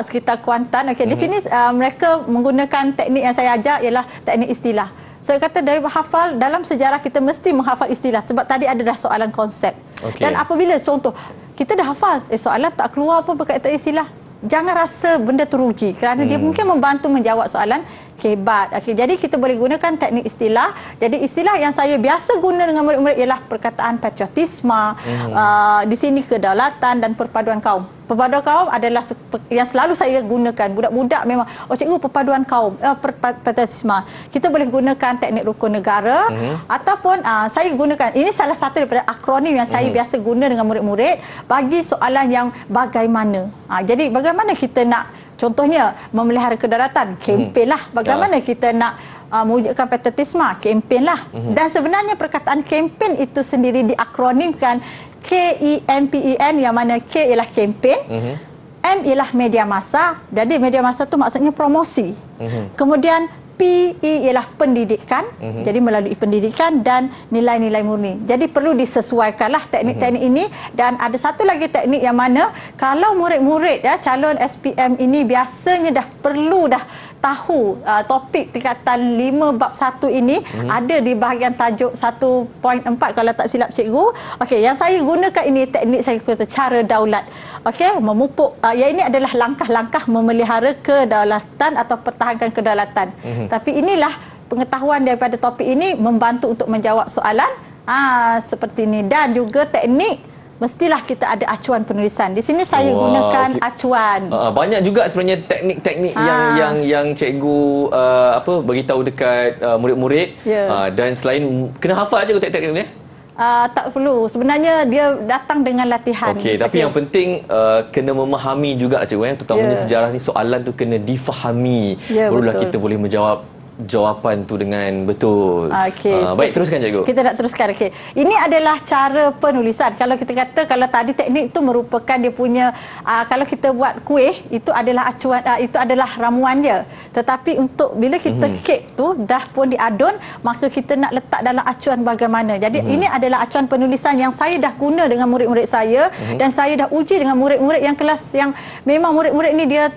sekitar Kuantan. Di sini mereka menggunakan teknik yang saya ajar ialah teknik istilah. Saya kata dari hafal, dalam sejarah kita mesti menghafal istilah sebab tadi ada dah soalan konsep. Dan apabila contoh kita dah hafal, soalan tak keluar pun berkaitan istilah, jangan rasa benda tu rugi kerana dia mungkin membantu menjawab soalan kebat. Jadi kita boleh gunakan teknik istilah. Jadi istilah yang saya biasa guna dengan murid-murid ialah perkataan patriotisme, di sini kedaulatan dan perpaduan kaum. Perpaduan kaum adalah yang selalu saya gunakan. Budak-budak memang, cikgu perpaduan kaum, patriotisme. Kita boleh gunakan teknik rukun negara, ataupun saya gunakan, ini salah satu daripada akronim yang saya biasa guna dengan murid-murid bagi soalan yang bagaimana. Jadi bagaimana kita nak, contohnya memelihara kedaulatan, kempen lah. Bagaimana kita nak mewujudkan patriotisme, kempen lah. Dan sebenarnya perkataan kempen itu sendiri diakronimkan KEMPEN, yang mana K ialah kempen, M ialah media massa. Jadi media massa itu maksudnya promosi. Kemudian PE ialah pendidikan, jadi melalui pendidikan, dan nilai-nilai murni. Jadi perlu disesuaikanlah teknik-teknik ini. Dan ada satu lagi teknik yang mana kalau murid-murid calon SPM ini biasanya dah perlu tahu topik tingkatan 5 bab 1 ini, ada di bahagian tajuk 1.4 kalau tak silap cikgu. Yang saya gunakan ini teknik, saya kata cara daulat. Memupuk, ini adalah langkah-langkah memelihara kedaulatan atau pertahankan kedaulatan. Tapi inilah pengetahuan daripada topik ini membantu untuk menjawab soalan seperti ini. Dan juga teknik, mestilah kita ada acuan penulisan. Di sini saya gunakan acuan. Banyak juga sebenarnya teknik-teknik yang cikgu beritahu dekat murid-murid. Dan selain kena hafal je teknik-teknik ni. Tak perlu. Sebenarnya dia datang dengan latihan. Tapi yang penting kena memahami juga cikgu, terutamanya sejarah ni, soalan tu kena difahami. Barulah kita boleh menjawab jawapan tu dengan betul. Baik, teruskan cikgu. Kita nak teruskan. Ini adalah cara penulisan. Kalau kita kata, kalau tadi teknik itu merupakan dia punya, kalau kita buat kuih, itu adalah acuan, itu adalah ramuannya. Tetapi untuk bila kita kek tu dah pun diadun, maka kita nak letak dalam acuan bagaimana. Jadi ini adalah acuan penulisan yang saya dah guna dengan murid-murid saya, dan saya dah uji dengan murid-murid yang kelas yang memang murid-murid ni dia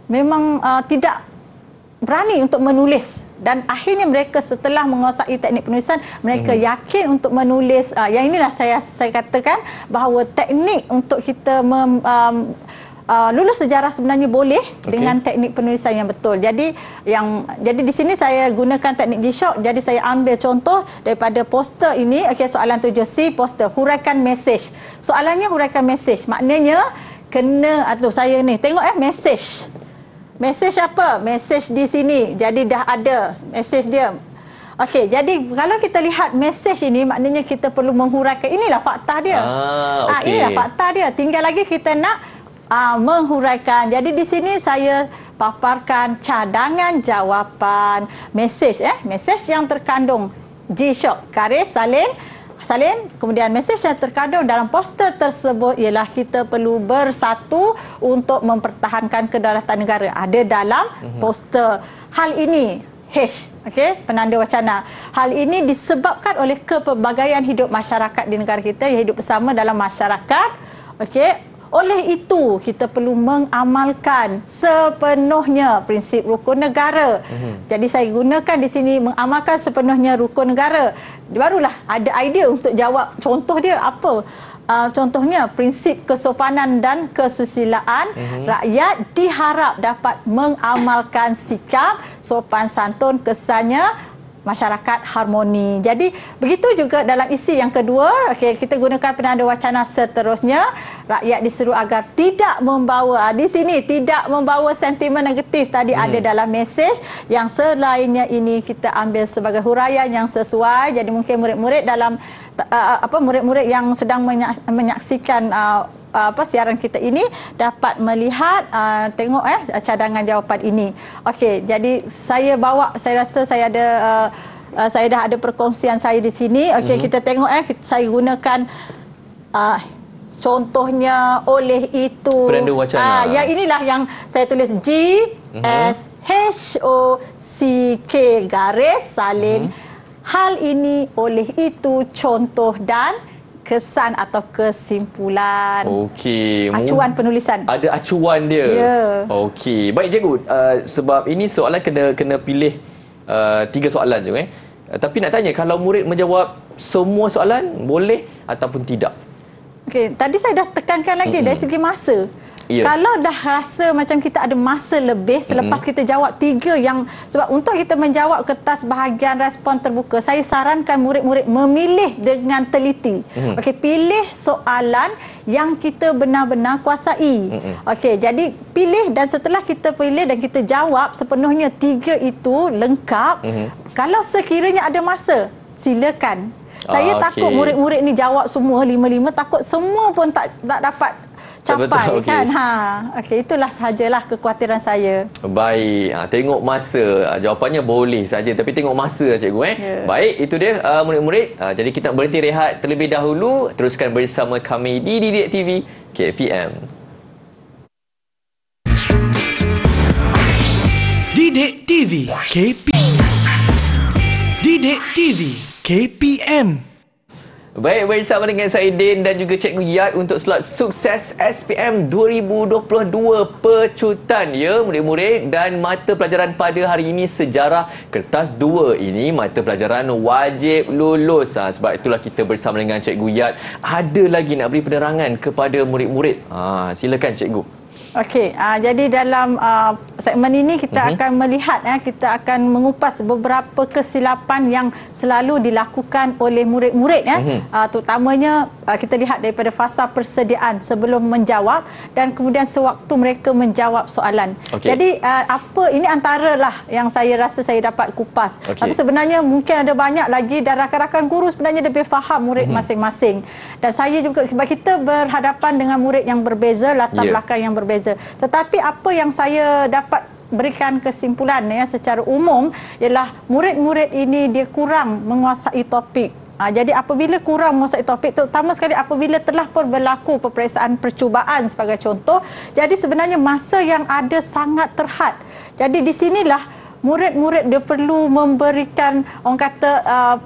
memang tidak berani untuk menulis, dan akhirnya mereka setelah menguasai teknik penulisan, mereka yakin untuk menulis. Yang inilah saya katakan bahawa teknik untuk kita lulus sejarah sebenarnya boleh dengan teknik penulisan yang betul. Jadi di sini saya gunakan teknik G-Shock. Jadi saya ambil contoh daripada poster ini. Soalan 7C, poster huraikan mesej. Soalannya huraikan mesej, maknanya kena, saya ni tengok mesej. Mesej apa? Mesej di sini. Jadi dah ada mesej dia. Jadi kalau kita lihat mesej ini, maknanya kita perlu menghuraikan. Inilah fakta dia. Inilah fakta dia. Tinggal lagi kita nak menghuraikan. Jadi di sini saya paparkan cadangan jawapan mesej. Mesej yang terkandung G-Shock, garis salin, kemudian mesej yang terkandung dalam poster tersebut ialah kita perlu bersatu untuk mempertahankan kedaulatan negara. Ada dalam poster. Hal ini H, okey, penanda wacana. Hal ini disebabkan oleh kepelbagaian hidup masyarakat di negara kita yang hidup bersama dalam masyarakat. Okey, oleh itu kita perlu mengamalkan sepenuhnya prinsip rukun negara. Jadi saya gunakan di sini mengamalkan sepenuhnya rukun negara. Barulah ada idea untuk jawab contoh dia apa. Contohnya prinsip kesopanan dan kesusilaan. Rakyat diharap dapat mengamalkan sikap sopan santun kesannya masyarakat harmoni. Jadi begitu juga dalam isi yang kedua, okey, kita gunakan penanda wacana seterusnya. Rakyat disuruh agar tidak membawa, di sini tidak membawa sentimen negatif tadi ada dalam mesej. Yang selainnya ini kita ambil sebagai huraian yang sesuai. Jadi mungkin murid-murid dalam murid-murid yang sedang menyaksikan siaran kita ini dapat melihat tengok cadangan jawapan ini. Okey, jadi saya rasa saya ada saya dah ada perkongsian saya di sini. Okey, kita tengok saya gunakan contohnya oleh itu. Penanda wacana. Yang inilah yang saya tulis GSHOCK garis salin. Hal ini oleh itu contoh dan kesan atau kesimpulan. Okey. Acuan penulisan. Ada acuan dia. Ya. Okey. Baik cikgu, sebab ini soalan kena pilih 3 soalan je tapi nak tanya, kalau murid menjawab semua soalan boleh ataupun tidak? Okey, tadi saya dah tekankan lagi dari segi masa. Ya. Kalau dah rasa macam kita ada masa lebih selepas kita jawab 3 yang, sebab untuk kita menjawab kertas bahagian respon terbuka, saya sarankan murid-murid memilih dengan teliti. Okey, pilih soalan yang kita benar-benar kuasai. Okey, jadi pilih, dan setelah kita pilih dan kita jawab sepenuhnya 3 itu lengkap. Kalau sekiranya ada masa, silakan. Saya takut murid-murid ni jawab semua 5-5, takut semua pun tak dapat capai. Betul, kan. Okey, itulah sahajalah kekhawatiran saya. Baik, tengok masa. Jawapannya boleh saja, tapi tengok masa cikgu Ya. Baik, itu dia murid-murid. Jadi kita berhenti rehat terlebih dahulu. Teruskan bersama kami di Didik TV KPM. Didik TV Didik TV KPM. Baik, bersama dengan saya Din dan juga Cikgu Yat untuk slot sukses SPM 2022 pecutan ya murid-murid. Dan mata pelajaran pada hari ini sejarah kertas 2 ini mata pelajaran wajib lulus. Sebab itulah kita bersama dengan Cikgu Yat ada lagi nak beri penerangan kepada murid-murid. Silakan Cikgu. Okey, jadi dalam segmen ini kita akan melihat, kita akan mengupas beberapa kesilapan yang selalu dilakukan oleh murid-murid, terutamanya kita lihat daripada fasa persediaan sebelum menjawab dan kemudian sewaktu mereka menjawab soalan. Jadi ini antaralah yang saya rasa saya dapat kupas. Tapi sebenarnya mungkin ada banyak lagi dan rakan-rakan guru sebenarnya lebih faham murid masing-masing. Dan saya juga, sebab kita berhadapan dengan murid yang berbeza, latar belakang yang berbeza. Tetapi apa yang saya dapat berikan kesimpulan secara umum ialah murid-murid ini dia kurang menguasai topik. Jadi apabila kurang menguasai topik, terutama sekali apabila telah pun berlaku peperiksaan percubaan sebagai contoh, jadi sebenarnya masa yang ada sangat terhad. Jadi di sinilah murid-murid dia perlu memberikan orang kata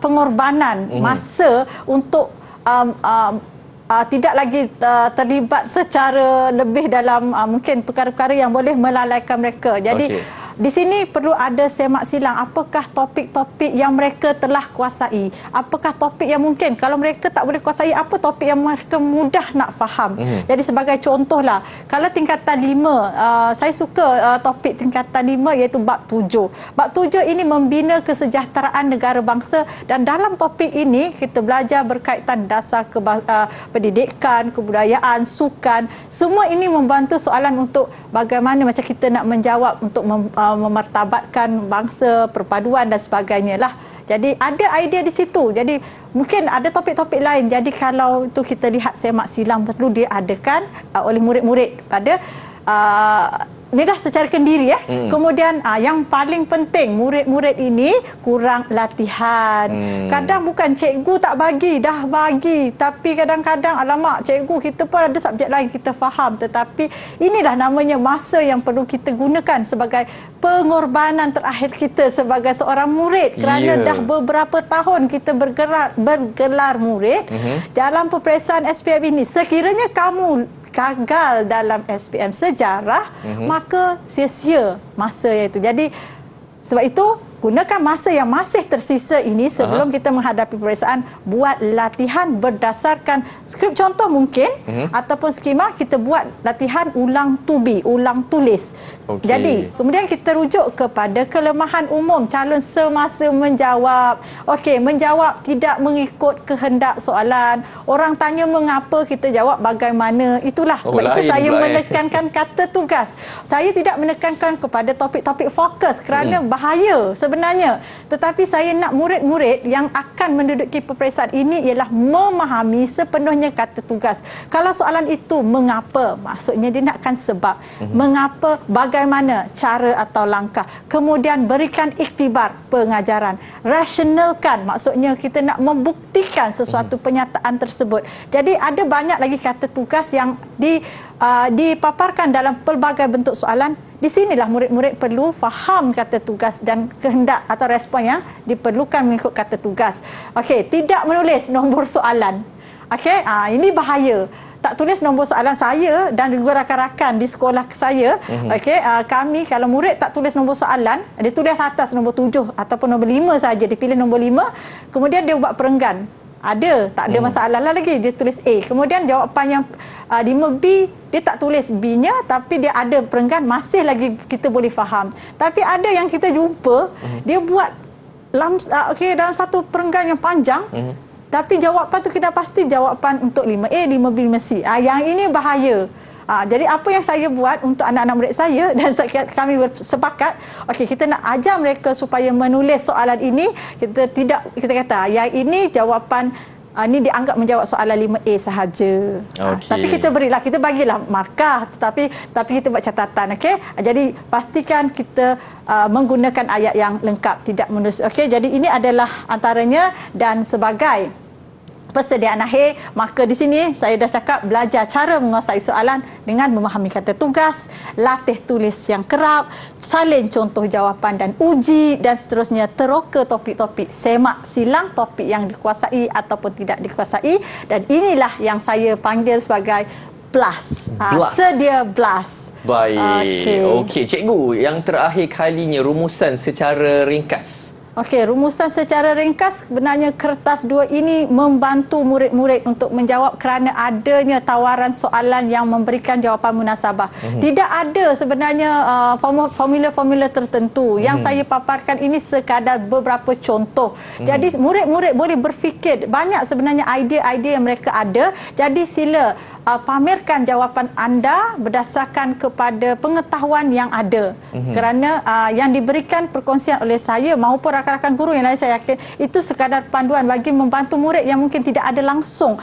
pengorbanan masa untuk tidak lagi terlibat secara lebih dalam mungkin perkara-perkara yang boleh melalaikan mereka. Jadi di sini perlu ada semak silang, apakah topik-topik yang mereka telah kuasai, apakah topik yang mungkin kalau mereka tak boleh kuasai, apa topik yang mereka mudah nak faham. Jadi sebagai contohlah, kalau tingkatan 5, saya suka topik tingkatan 5 iaitu bab 7. Bab 7 ini membina kesejahteraan negara bangsa, dan dalam topik ini kita belajar berkaitan dasar pendidikan, kebudayaan, sukan. Semua ini membantu soalan untuk bagaimana macam kita nak menjawab untuk memartabatkan bangsa, perpaduan dan sebagainya lah. Jadi ada idea di situ. Jadi mungkin ada topik-topik lain. Jadi kalau itu kita lihat semak silang perlu diadakan oleh murid-murid pada Ini dah secara kendiri ya. Kemudian yang paling penting, murid-murid ini kurang latihan. Kadang bukan cikgu tak bagi, dah bagi, tapi kadang-kadang alamak cikgu kita pun ada subjek lain kita faham, tetapi inilah namanya masa yang perlu kita gunakan sebagai pengorbanan terakhir kita sebagai seorang murid, kerana dah beberapa tahun kita bergelar murid dalam peperiksaan SPM ini. Sekiranya kamu gagal dalam SPM sejarah, maka sia-sia masa itu. Jadi sebab itu gunakan masa yang masih tersisa ini sebelum kita menghadapi peperiksaan, buat latihan berdasarkan skrip contoh mungkin ataupun skema, kita buat latihan ulang tubi, ulang tulis. Jadi kemudian kita rujuk kepada kelemahan umum calon semasa menjawab. Okey, menjawab tidak mengikut kehendak soalan. Orang tanya mengapa, kita jawab bagaimana. Itulah sebab itu saya menekankan kata tugas. Saya tidak menekankan kepada topik-topik fokus kerana bahaya sebenarnya. Tetapi saya nak murid-murid yang akan menduduki peperiksaan ini ialah memahami sepenuhnya kata tugas. Kalau soalan itu mengapa, maksudnya dia nakkan sebab. Mengapa, bagaimana cara atau langkah. Kemudian berikan iktibar pengajaran. Rasionalkan, maksudnya kita nak membuktikan sesuatu penyataan tersebut. Jadi ada banyak lagi kata tugas yang dipaparkan dalam pelbagai bentuk soalan. Di sinilah murid-murid perlu faham kata tugas dan kehendak atau respon yang diperlukan mengikut kata tugas. Okey, tidak menulis nombor soalan. Okey, ini bahaya. Tak tulis nombor soalan. Saya dan juga rakan-rakan di sekolah saya, okey, kami kalau murid tak tulis nombor soalan, dia tulis atas nombor 7 ataupun nombor 5 saja, dia pilih nombor 5, kemudian dia buat perenggan. Ada, tak ada masalah lah lagi, dia tulis A. Kemudian jawapan yang 5B, dia tak tulis B-nya, tapi dia ada perenggan, masih lagi kita boleh faham. Tapi ada yang kita jumpa, dia buat dalam satu perenggan yang panjang, tapi jawapan tu kita pasti jawapan untuk 5A, 5B, 5C. Yang ini bahaya. Jadi apa yang saya buat untuk anak-anak murid saya dan kami bersepakat, okey, kita nak ajar mereka supaya menulis soalan ini, kita kata yang ini jawapan ini dianggap menjawab soalan 5A sahaja. Tapi kita bagilah markah, tetapi kita buat catatan, okey. Jadi pastikan kita menggunakan ayat yang lengkap, tidak menulis. Okey, jadi ini adalah antaranya. Dan sebagai persediaan akhir, maka di sini saya dah cakap belajar cara menguasai soalan dengan memahami kata tugas, latih tulis yang kerap, salin contoh jawapan dan uji, dan seterusnya teroka topik-topik, semak silang topik yang dikuasai ataupun tidak dikuasai. Dan inilah yang saya panggil sebagai BLAS. Sedia BLAS. Baik. Okey, cikgu, yang terakhir kalinya rumusan secara ringkas. Okey, rumusan secara ringkas, sebenarnya kertas 2 ini membantu murid-murid untuk menjawab kerana adanya tawaran soalan yang memberikan jawapan munasabah. Tidak ada sebenarnya formula-formula tertentu. Yang saya paparkan ini sekadar beberapa contoh. Jadi murid-murid boleh berfikir, banyak sebenarnya idea-idea yang mereka ada. Jadi sila pamerkan jawapan anda berdasarkan kepada pengetahuan yang ada. Kerana yang diberikan perkongsian oleh saya maupun rakan-rakan guru yang lain, saya yakin itu sekadar panduan bagi membantu murid yang mungkin tidak ada langsung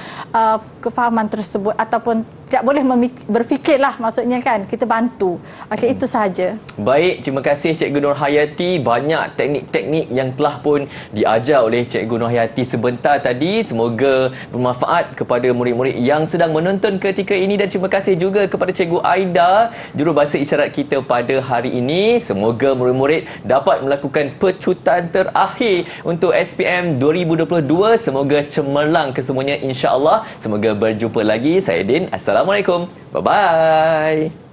kefahaman tersebut ataupun tidak boleh berfikirlah, maksudnya kan, kita bantu. Okey, itu sahaja. Baik, terima kasih Cikgu Nur Hayati. Banyak teknik-teknik yang telah pun diajar oleh Cikgu Nur Hayati sebentar tadi. Semoga bermanfaat kepada murid-murid yang sedang menonton ketika ini. Dan terima kasih juga kepada Cikgu Aida, jurubahasa isyarat kita pada hari ini. Semoga murid-murid dapat melakukan pecutan terakhir untuk SPM 2022. Semoga cemerlang kesemuanya, insya-Allah. Semoga berjumpa lagi. Saya Din. Assalamualaikum. Bye-bye.